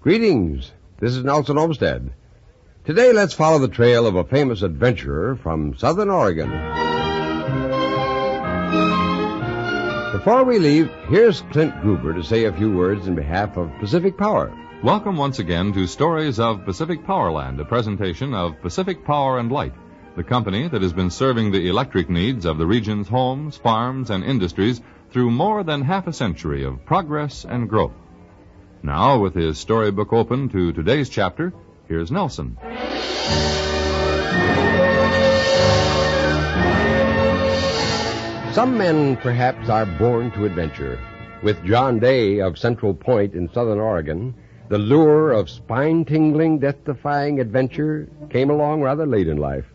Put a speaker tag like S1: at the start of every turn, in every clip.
S1: Greetings. This is Nelson Olmsted. Today, let's follow the trail of a famous adventurer from Southern Oregon. Before we leave, here's Clint Gruber to say a few words in behalf of Pacific Power.
S2: Welcome once again to Stories of Pacific Powerland, a presentation of Pacific Power and Light, the company that has been serving the electric needs of the region's homes, farms, and industries through more than half a century of progress and growth. Now, with his storybook open to today's chapter, here's Nelson.
S1: Some men, perhaps, are born to adventure. With John Day of Central Point in Southern Oregon, the lure of spine-tingling, death-defying adventure came along rather late in life.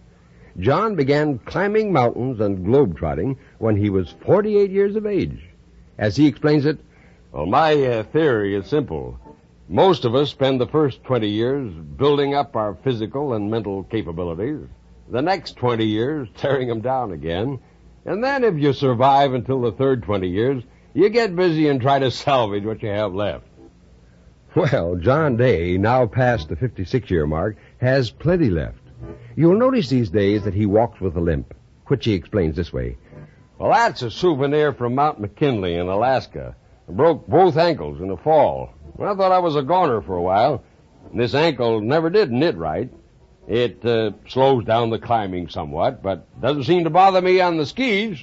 S1: John began climbing mountains and globe-trotting when he was 48 years of age. As he explains it,
S3: well, my theory is simple. Most of us spend the first 20 years building up our physical and mental capabilities, the next 20 years tearing them down again, and then if you survive until the third 20 years, you get busy and try to salvage what you have left.
S1: Well, John Day, now past the 56-year mark, has plenty left. You'll notice these days that he walks with a limp, which he explains this way.
S3: Well, that's a souvenir from Mount McKinley in Alaska. I broke both ankles in the fall. Well, I thought I was a goner for a while. This ankle never did knit right. It slows down the climbing somewhat, but doesn't seem to bother me on the skis.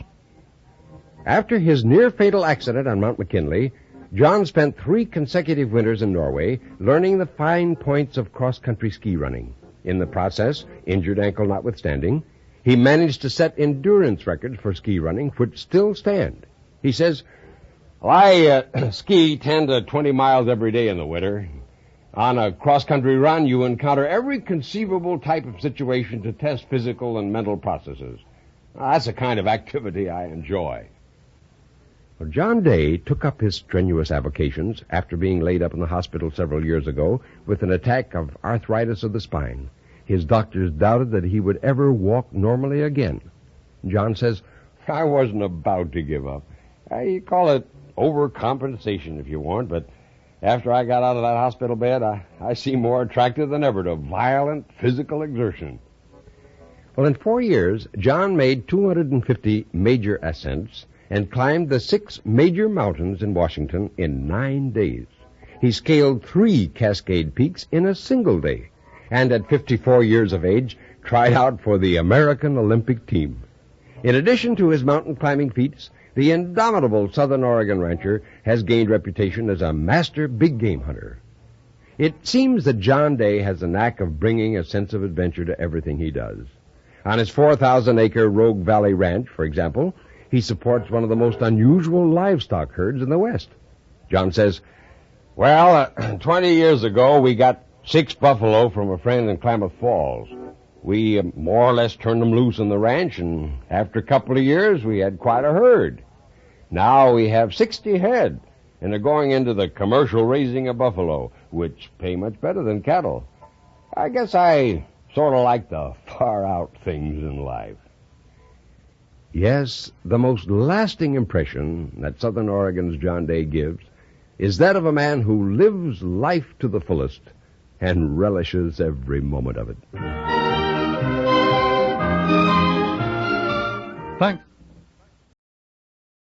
S1: After his near-fatal accident on Mount McKinley, John spent 3 consecutive winters in Norway learning the fine points of cross-country ski running. In the process, injured ankle notwithstanding, he managed to set endurance records for ski running, which still stand. He says,
S3: well, I ski 10 to 20 miles every day in the winter. On a cross-country run, you encounter every conceivable type of situation to test physical and mental processes. That's the kind of activity I enjoy.
S1: Well, John Day took up his strenuous avocations after being laid up in the hospital several years ago with an attack of arthritis of the spine. His doctors doubted that he would ever walk normally again. John says,
S3: I wasn't about to give up. You call it overcompensation if you want, but after I got out of that hospital bed, I seem more attractive than ever to violent physical exertion.
S1: Well, in 4 years, John made 250 major ascents and climbed the 6 major mountains in Washington in 9 days. He scaled 3 Cascade Peaks in a single day, and at 54 years of age, tried out for the American Olympic team. In addition to his mountain climbing feats, the indomitable Southern Oregon rancher has gained reputation as a master big game hunter. It seems that John Day has a knack of bringing a sense of adventure to everything he does. On his 4,000-acre Rogue Valley Ranch, for example, he supports one of the most unusual livestock herds in the West. John says,
S3: well, 20 years ago, we got 6 buffalo from a friend in Klamath Falls. We more or less turned them loose on the ranch, and after a couple of years, we had quite a herd. Now we have 60 head, and are going into the commercial raising of buffalo, which pay much better than cattle. I guess I sort of like the far-out things in life.
S1: Yes, the most lasting impression that Southern Oregon's John Day gives is that of a man who lives life to the fullest and relishes every moment of it.
S2: Thanks